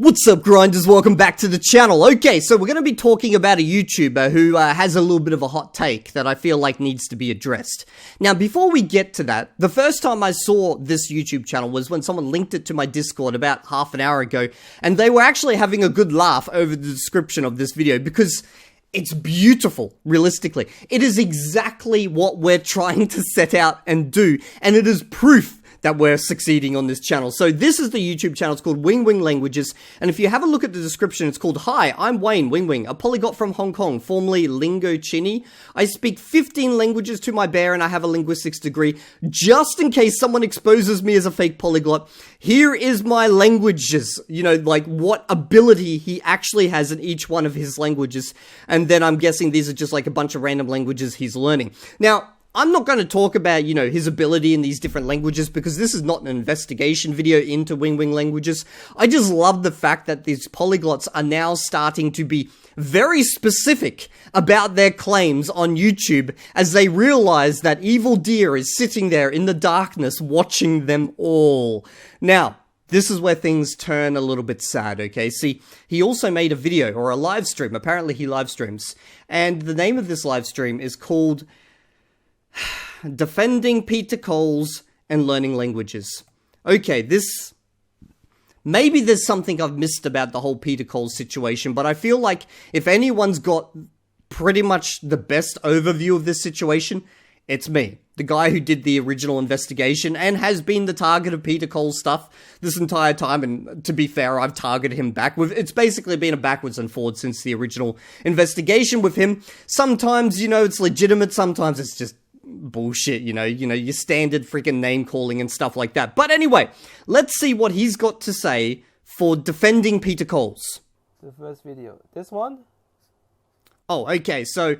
What's up, grinders? Welcome back to the channel. Okay, so we're going to be talking about a YouTuber who has a little bit of a hot take that I feel like needs to be addressed. Now, before we get to that, the first time I saw this YouTube channel was when someone linked it to my Discord about half an hour ago, and they were actually having a good laugh over the description of this video because it's beautiful, realistically. It is exactly what we're trying to set out and do, and it is proof that we're succeeding on this channel. So this is the YouTube channel. It's called Wing Wing Languages. And if you have a look at the description, it's called, "Hi, I'm Wayne Wing Wing, a polyglot from Hong Kong, formerly Lingo Chini. I speak 15 languages to my bear and I have a linguistics degree. Just in case someone exposes me as a fake polyglot, here is my languages." You know, like what ability he actually has in each one of his languages. And then I'm guessing these are just like a bunch of random languages he's learning. Now, I'm not going to talk about, you know, his ability in these different languages because this is not an investigation video into Wing Wing Languages. I just love the fact that these polyglots are now starting to be very specific about their claims on YouTube as they realize that Evildea is sitting there in the darkness watching them all. Now, this is where things turn a little bit sad, okay? See, he also made a video or a live stream. Apparently he live streams. And the name of this live stream is called Defending Peter Coles and Learning Languages. Okay, maybe there's something I've missed about the whole Peter Coles situation, but I feel like if anyone's got pretty much the best overview of this situation, it's me. The guy who did the original investigation and has been the target of Peter Coles stuff this entire time, and to be fair, I've targeted him back. It's basically been a backwards and forwards since the original investigation with him. Sometimes, you know, it's legitimate, sometimes it's just bullshit, you know, your standard freaking name calling and stuff like that. But anyway, let's see what he's got to say for defending Peter Coles. The first video. This one? Oh, okay, so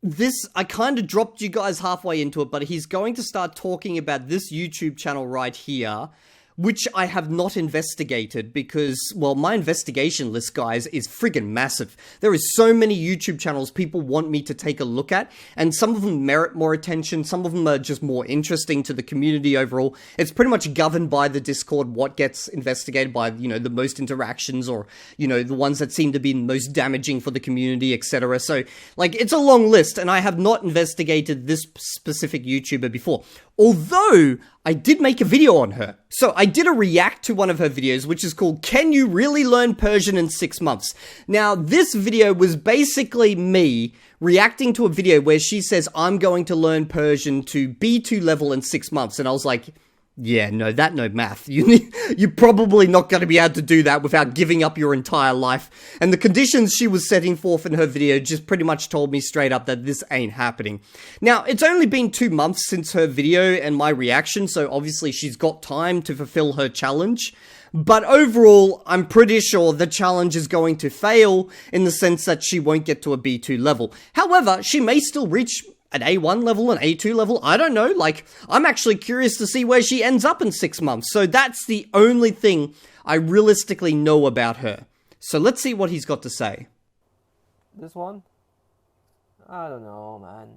this, I kind of dropped you guys halfway into it, but he's going to start talking about this YouTube channel right here, which I have not investigated because, well, my investigation list, guys, is friggin' massive. There is so many YouTube channels people want me to take a look at, and some of them merit more attention, some of them are just more interesting to the community overall. It's pretty much governed by the Discord, what gets investigated by, you know, the most interactions or, you know, the ones that seem to be most damaging for the community, etc. So, like, it's a long list, and I have not investigated this specific YouTuber before. Although, I did make a video on her. So, I did a react to one of her videos, which is called, "Can You Really Learn Persian in 6 Months?" Now, this video was basically me reacting to a video where she says, "I'm going to learn Persian to B2 level in 6 months." And I was like, yeah, no math. You're probably not going to be able to do that without giving up your entire life. And the conditions she was setting forth in her video just pretty much told me straight up that this ain't happening. Now, it's only been 2 months since her video and my reaction, so obviously she's got time to fulfill her challenge. But overall, I'm pretty sure the challenge is going to fail in the sense that she won't get to a B2 level. However, she may still reach an A1 level, an A2 level, I don't know, like, I'm actually curious to see where she ends up in 6 months, so that's the only thing I realistically know about her. So let's see what he's got to say. This one? I don't know, man.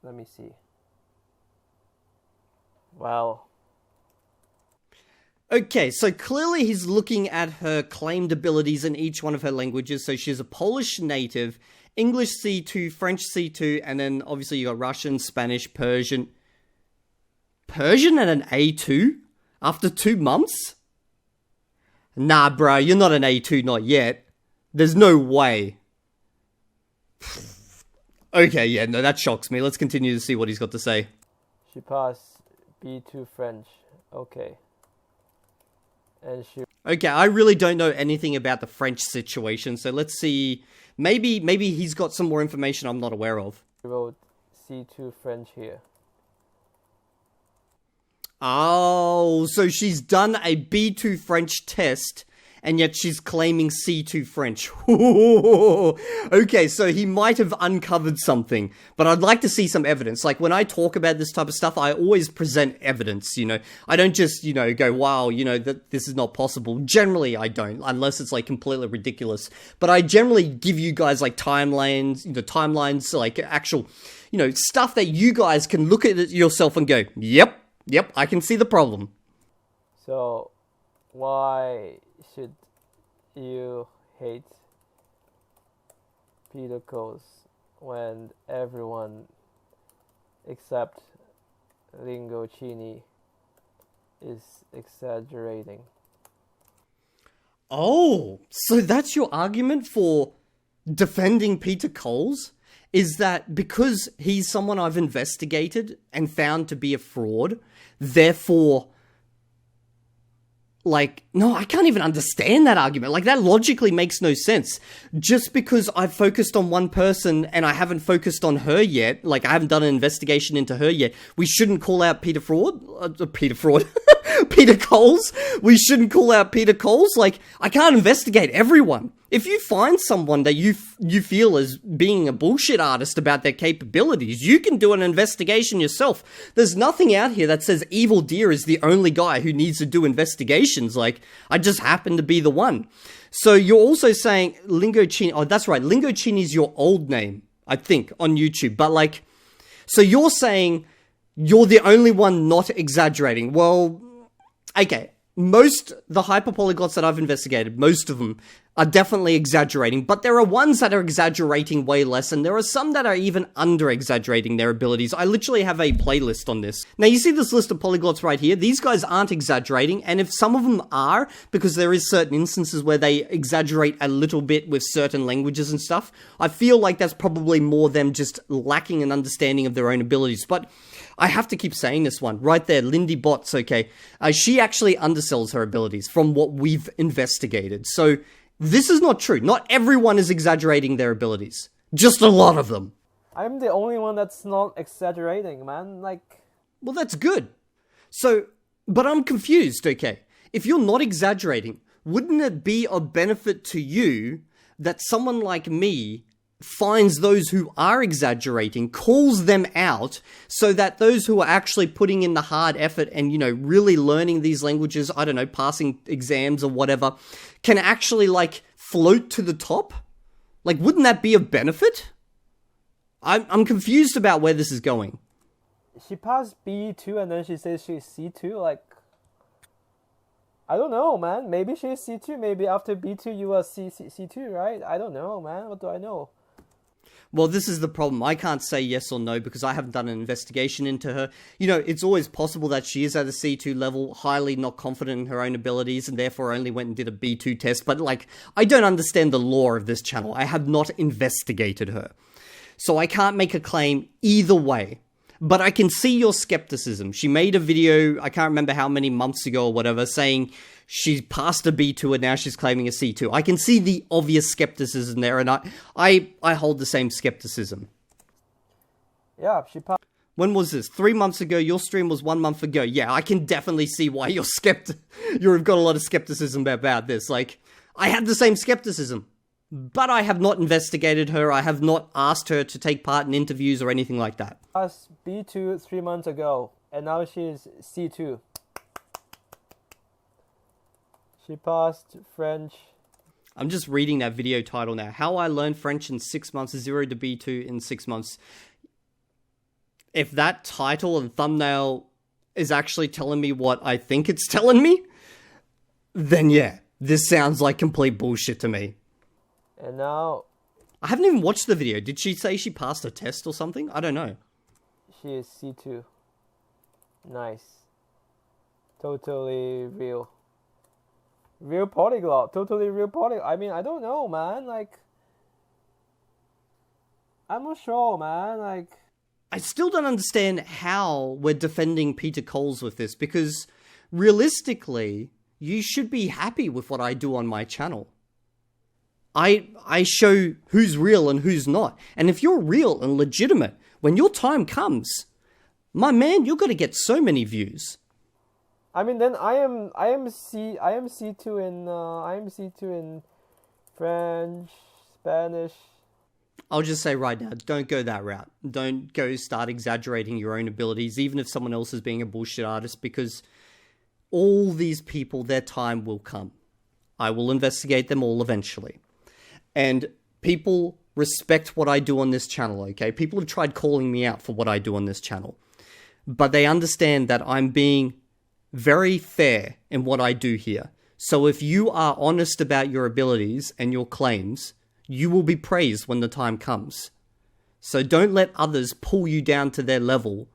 Let me see. Well, okay, so clearly he's looking at her claimed abilities in each one of her languages. So she's a Polish native, English C2, French C2, and then obviously you got Russian, Spanish, Persian. Persian at an A2? After 2 months? Nah, bro, you're not an A2, not yet. There's no way. Okay, yeah, no, that shocks me. Let's continue to see what he's got to say. she passed B2 French. Okay. And she... Okay, I really don't know anything about the French situation, so let's see. Maybe he's got some more information I'm not aware of. wrote C2 French here. Oh, so she's done a B2 French test, and yet she's claiming C2 French. Okay, so he might have uncovered something, but I'd like to see some evidence. Like, when I talk about this type of stuff, I always present evidence, you know. I don't just, you know, go, wow, you know, that this is not possible. Generally, I don't, unless it's, like, completely ridiculous. But I generally give you guys, like, timelines, like, actual, stuff that you guys can look at it yourself and go, yep, I can see the problem. So, why should you hate pedicles when everyone except Lingochini is exaggerating? Oh, so that's your argument for defending Peter Coles? Is that because he's someone I've investigated and found to be a fraud, therefore... no, I can't even understand that argument. That logically makes no sense. Just because I've focused on one person and I haven't focused on her yet, I haven't done an investigation into her yet, we shouldn't call out Peter Coles. We shouldn't call out Peter Coles. I can't investigate everyone. If you find someone that you feel is being a bullshit artist about their capabilities, you can do an investigation yourself. There's nothing out here that says Evildea is the only guy who needs to do investigations. I just happen to be the one. So you're also saying Lingochini... Oh, that's right. Lingochini is your old name, I think, on YouTube. But so you're saying you're the only one not exaggerating. Well, okay. The hyperpolyglots that I've investigated, most of them are definitely exaggerating, but there are ones that are exaggerating way less, and there are some that are even under-exaggerating their abilities. I literally have a playlist on this. Now, you see this list of polyglots right here? These guys aren't exaggerating, and if some of them are, because there is certain instances where they exaggerate a little bit with certain languages and stuff, I feel like that's probably more them just lacking an understanding of their own abilities. But I have to keep saying this one. Right there, Lindy Bots, okay. She actually undersells her abilities from what we've investigated. So, this is not true. Not everyone is exaggerating their abilities. Just a lot of them. I'm the only one that's not exaggerating, man. Well, that's good. So, but I'm confused, okay. If you're not exaggerating, wouldn't it be a benefit to you that someone like me finds those who are exaggerating, calls them out, so that those who are actually putting in the hard effort and, really learning these languages, I don't know, passing exams or whatever, can actually, float to the top? Wouldn't that be a benefit? I'm confused about where this is going. She passed B2 and then she says she's C2, I don't know, man. Maybe she's C2, maybe after B2 you are C2, right? I don't know, man. What do I know? Well, this is the problem. I can't say yes or no because I haven't done an investigation into her. It's always possible that she is at a C2 level, highly not confident in her own abilities, and therefore only went and did a B2 test. But, I don't understand the lore of this channel. I have not investigated her. So I can't make a claim either way. But I can see your skepticism. She made a video, I can't remember how many months ago or whatever, saying she passed a B2 and now she's claiming a C2. I can see the obvious skepticism there, and I hold the same skepticism. Yeah, she passed. When was this? 3 months ago? Your stream was 1 month ago. Yeah, I can definitely see why you've got a lot of skepticism about this. I have the same skepticism. But I have not investigated her. I have not asked her to take part in interviews or anything like that. Passed B2 3 months ago, and now she's C2. She passed French. I'm just reading that video title now. How I Learned French in 6 months, 0 to B2 in 6 months. If that title and thumbnail is actually telling me what I think it's telling me, then yeah, this sounds like complete bullshit to me. And now... I haven't even watched the video. Did she say she passed a test or something? I don't know. She is C2. Nice. Totally real. Real polyglot. Totally real polyglot. I mean, I don't know, man. I'm not sure, man. I still don't understand how we're defending Peter Coles with this, because realistically, you should be happy with what I do on my channel. I show who's real and who's not. And if you're real and legitimate, when your time comes, my man, you're going to get so many views. I mean, then I am C2 in French, Spanish. I'll just say right now, don't go that route. Don't go start exaggerating your own abilities, even if someone else is being a bullshit artist, because all these people, their time will come. I will investigate them all eventually. And people respect what I do on this channel, okay? People have tried calling me out for what I do on this channel. But they understand that I'm being very fair in what I do here. So if you are honest about your abilities and your claims, you will be praised when the time comes. So don't let others pull you down to their level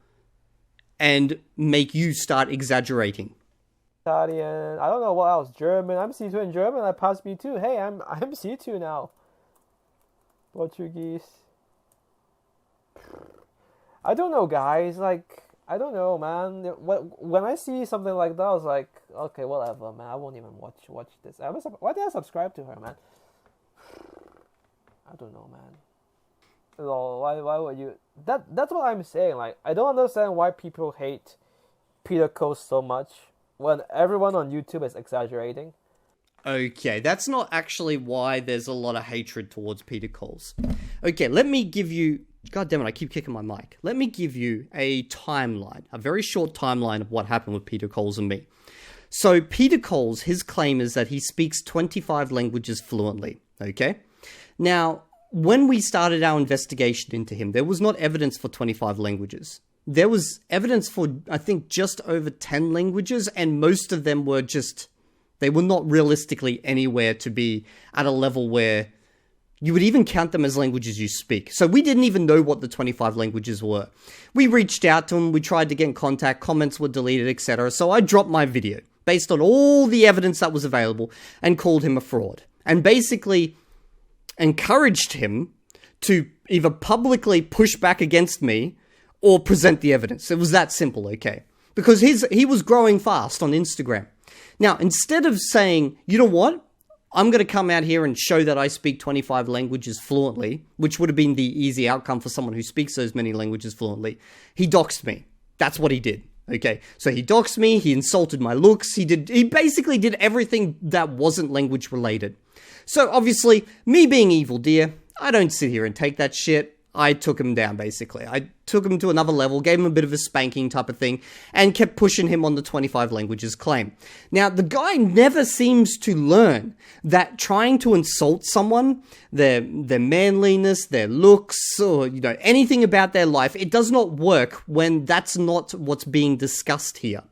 and make you start exaggerating. Italian, I don't know what else. German, I'm C2 in German, I passed B2. Hey, I'm C2 now. Portuguese. I don't know, guys. Like, I don't know, man. When I see something like that, I was like, okay, whatever, man. I won't even watch this. Why did I subscribe to her, man? I don't know, man. Lol, why would you? That's what I'm saying. Like, I don't understand why people hate Peter Coe so much when everyone on YouTube is exaggerating. Okay, that's not actually why there's a lot of hatred towards Peter Coles. Okay, let me give you... God damn it, I keep kicking my mic. Let me give you a timeline, a very short timeline of what happened with Peter Coles and me. So, Peter Coles, his claim is that he speaks 25 languages fluently, okay? Now, when we started our investigation into him, there was not evidence for 25 languages. There was evidence for, I think, just over 10 languages, and most of them were just... They were not realistically anywhere to be at a level where you would even count them as languages you speak. So we didn't even know what the 25 languages were. We reached out to him, we tried to get in contact, comments were deleted, etc. So I dropped my video based on all the evidence that was available and called him a fraud. And basically encouraged him to either publicly push back against me or present the evidence. It was that simple, okay? Because he was growing fast on Instagram. Now, instead of saying, you know what, I'm going to come out here and show that I speak 25 languages fluently, which would have been the easy outcome for someone who speaks those many languages fluently, he doxed me. That's what he did. Okay, so he doxed me, he insulted my looks, he basically did everything that wasn't language related. So obviously, me being Evildea, I don't sit here and take that shit. I took him down, basically. I took him to another level, gave him a bit of a spanking type of thing, and kept pushing him on the 25 languages claim. Now, the guy never seems to learn that trying to insult someone, their manliness, their looks, or, you know, anything about their life, it does not work when that's not what's being discussed here.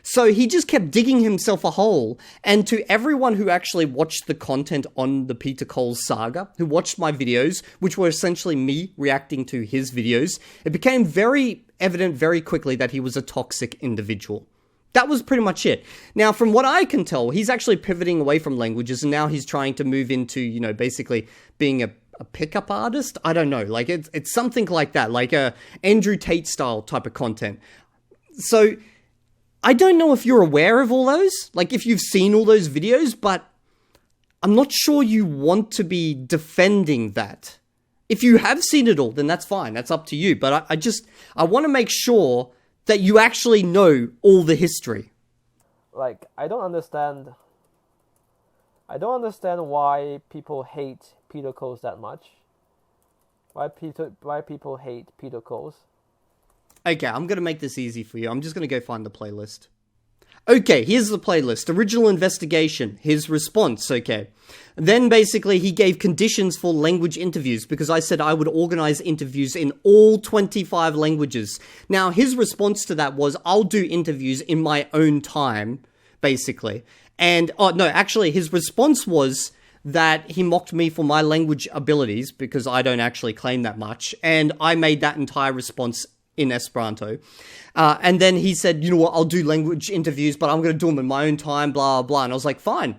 So he just kept digging himself a hole, and to everyone who actually watched the content on the Peter Coles saga, who watched my videos, which were essentially me reacting to his videos, it became very evident very quickly that he was a toxic individual. That was pretty much it. Now, from what I can tell, he's actually pivoting away from languages, and now he's trying to move into, you know, basically being a pickup artist? I don't know, like it's something like that, like a Andrew Tate style type of content. So I don't know if you're aware of all those, like if you've seen all those videos, but I'm not sure you want to be defending that. If you have seen it all, then that's fine. That's up to you. But I want to make sure that you actually know all the history. Like, I don't understand why people hate Peter Coles that much. Why people hate Peter Coles. Okay, I'm going to make this easy for you. I'm just going to go find the playlist. Okay, here's the playlist. Original investigation. His response, okay. Then basically he gave conditions for language interviews because I said I would organize interviews in all 25 languages. Now, his response to that was, I'll do interviews in my own time, basically. And, actually, his response was that he mocked me for my language abilities because I don't actually claim that much. And I made that entire response in Esperanto. And then he said, you know what, I'll do language interviews, but I'm going to do them in my own time, blah, blah. And I was like, fine,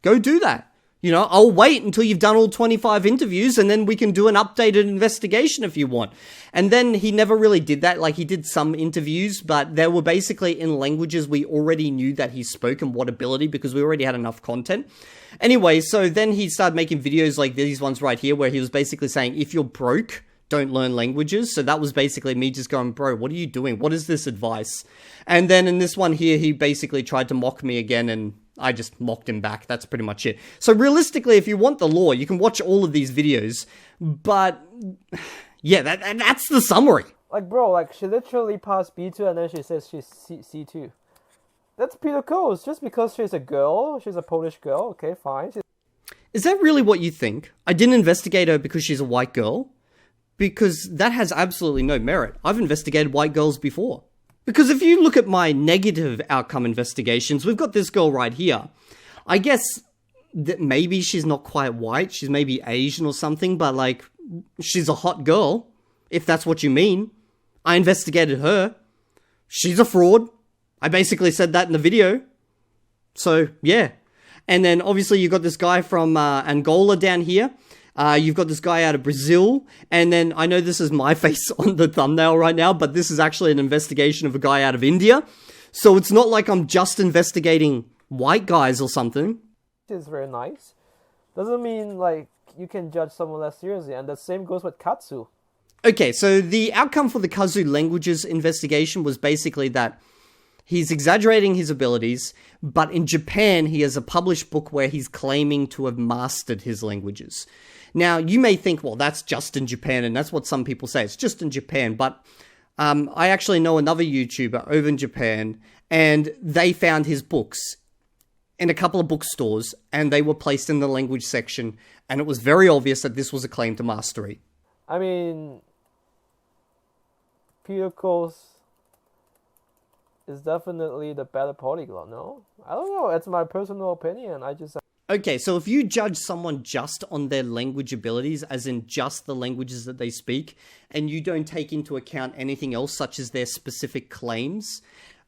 go do that. You know, I'll wait until you've done all 25 interviews and then we can do an updated investigation if you want. And then he never really did that. Like, he did some interviews, but they were basically in languages we already knew that he spoke and what ability because we already had enough content. Anyway, so then he started making videos like these ones right here where he was basically saying, if you're broke, don't learn languages. So that was basically me just going, bro, what are you doing? What is this advice? And then in this one here, he basically tried to mock me again and I just mocked him back. That's pretty much it. So realistically, if you want the lore, you can watch all of these videos. But yeah, that's the summary. Like, bro, like she literally passed B2 and then she says she's C2. That's Peter Coles. Just because she's a girl, she's a Polish girl, okay, fine. Is that really what you think? I didn't investigate her because she's a white girl? Because that has absolutely no merit. I've investigated white girls before. Because if you look at my negative outcome investigations, we've got this girl right here. I guess that maybe she's not quite white, she's maybe Asian or something, but like, she's a hot girl, if that's what you mean. I investigated her. She's a fraud. I basically said that in the video. So, yeah. And then, obviously, you've got this guy from Angola down here. You've got this guy out of Brazil. And then, I know this is my face on the thumbnail right now, but this is actually an investigation of a guy out of India. So, it's not like I'm just investigating white guys or something. It's very nice. Doesn't mean, like, you can judge someone less seriously. And the same goes with Katsu. Okay, so the outcome for the Kazu languages investigation was basically that he's exaggerating his abilities, but in Japan, he has a published book where he's claiming to have mastered his languages. Now, you may think, well, that's just in Japan, and that's what some people say. It's just in Japan, but I actually know another YouTuber over in Japan, and they found his books in a couple of bookstores, and they were placed in the language section, and it was very obvious that this was a claim to mastery. I mean, Peter Coles is definitely the better polyglot, no? I don't know, it's my personal opinion. Okay, so if you judge someone just on their language abilities, as in just the languages that they speak, and you don't take into account anything else, such as their specific claims,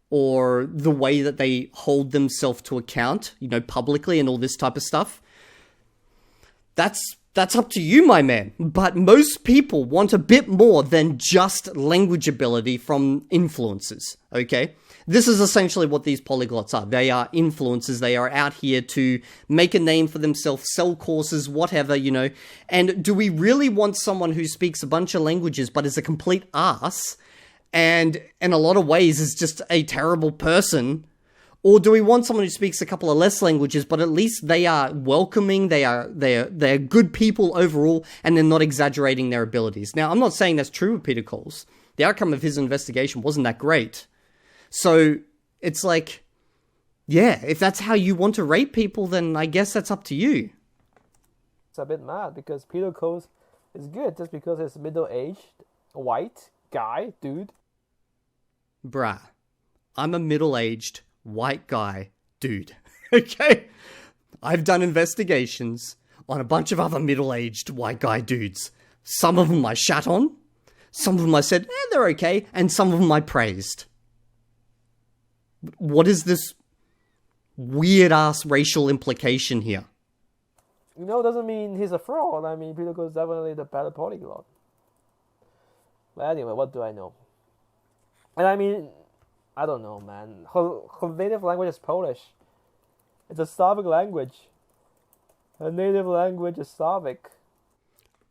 or the way that they hold themselves to account, you know, publicly and all this type of stuff, that's up to you, my man. But most people want a bit more than just language ability from influencers, okay? This is essentially what these polyglots are. They are influencers. They are out here to make a name for themselves, sell courses, whatever, you know. And do we really want someone who speaks a bunch of languages but is a complete ass and in a lot of ways is just a terrible person? Or do we want someone who speaks a couple of less languages, but at least they are welcoming, they're good people overall, and they're not exaggerating their abilities? Now, I'm not saying that's true with Peter Coles. The outcome of his investigation wasn't that great. So, it's like, yeah, if that's how you want to rate people, then I guess that's up to you. It's a bit mad, because Peter Coles is good just because he's middle-aged, white guy, dude. Bruh, I'm a middle-aged white guy dude. Okay? I've done investigations on a bunch of other middle-aged white guy dudes. Some of them I shat on, some of them I said, they're okay, and some of them I praised. What is this weird-ass racial implication here? You know, it doesn't mean he's a fraud. I mean, Peter Coles is definitely the better polyglot. But anyway, what do I know? And I mean, I don't know, man. Her native language is Polish. It's a Slavic language. Her native language is Slavic.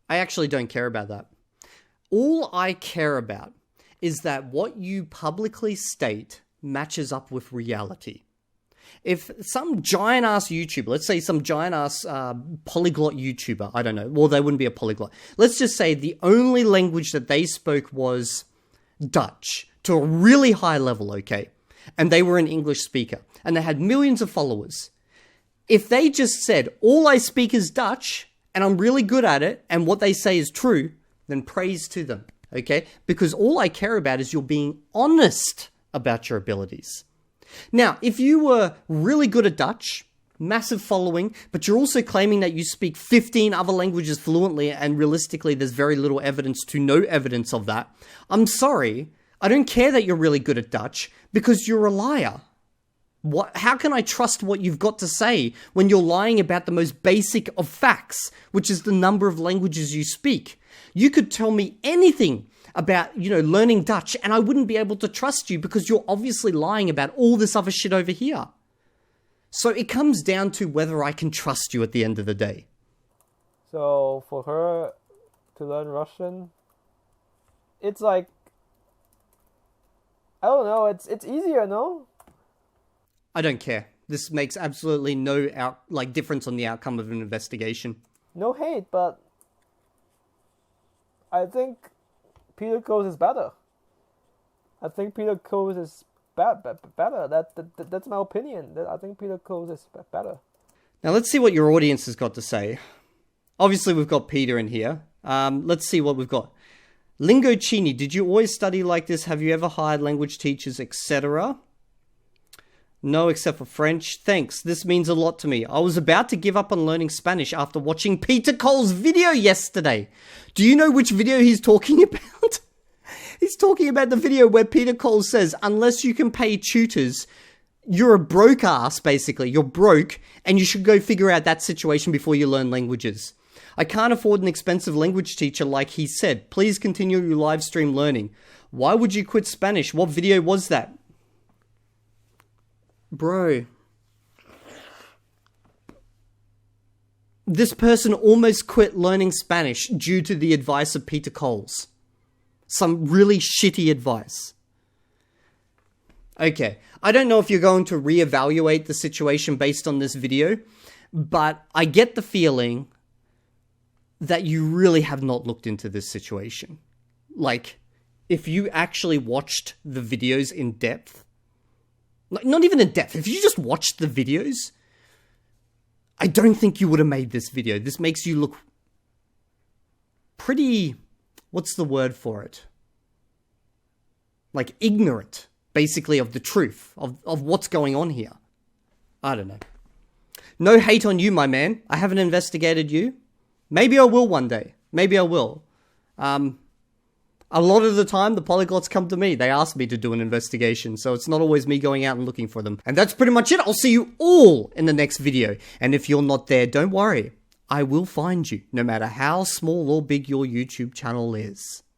I actually don't care about that. All I care about is that what you publicly state matches up with reality. If some giant-ass YouTuber, let's say some giant-ass polyglot YouTuber, I don't know, well, they wouldn't be a polyglot. Let's just say the only language that they spoke was Dutch, to a really high level, okay? And they were an English speaker, and they had millions of followers. If they just said, all I speak is Dutch, and I'm really good at it, and what they say is true, then praise to them, okay? Because all I care about is you're being honest about your abilities. Now, if you were really good at Dutch, massive following, but you're also claiming that you speak 15 other languages fluently, and realistically there's very little evidence to no evidence of that, I'm sorry, I don't care that you're really good at Dutch, because you're a liar. How can I trust what you've got to say when you're lying about the most basic of facts, which is the number of languages you speak? You could tell me anything about, you know, learning Dutch, and I wouldn't be able to trust you because you're obviously lying about all this other shit over here. So it comes down to whether I can trust you at the end of the day. So for her to learn Russian, it's like, I don't know, it's easier, no? I don't care. This makes absolutely no difference on the outcome of an investigation. No hate, but I think Peter Coles is better. I think Peter Coles is better. That's my opinion. I think Peter Coles is better. Now let's see what your audience has got to say. Obviously, we've got Peter in here. Let's see what we've got. Lingocini, did you always study like this? Have you ever hired language teachers, etc.? No, except for French. Thanks, this means a lot to me. I was about to give up on learning Spanish after watching Peter Cole's video yesterday. Do you know which video he's talking about? He's talking about the video where Peter Cole says, unless you can pay tutors, you're a broke ass, basically. You're broke, and you should go figure out that situation before you learn languages. I can't afford an expensive language teacher like he said. Please continue your live stream learning. Why would you quit Spanish? What video was that? Bro. This person almost quit learning Spanish due to the advice of Peter Coles. Some really shitty advice. Okay, I don't know if you're going to reevaluate the situation based on this video, but I get the feeling that you really have not looked into this situation. Like, if you actually watched the videos in depth, not even in depth, if you just watched the videos, I don't think you would have made this video. This makes you look pretty, what's the word for it? Like ignorant, basically, of the truth, of what's going on here. I don't know. No hate on you, my man. I haven't investigated you. Maybe I will one day. Maybe I will. A lot of the time, the polyglots come to me. They ask me to do an investigation, so it's not always me going out and looking for them. And that's pretty much it. I'll see you all in the next video. And if you're not there, don't worry. I will find you, no matter how small or big your YouTube channel is.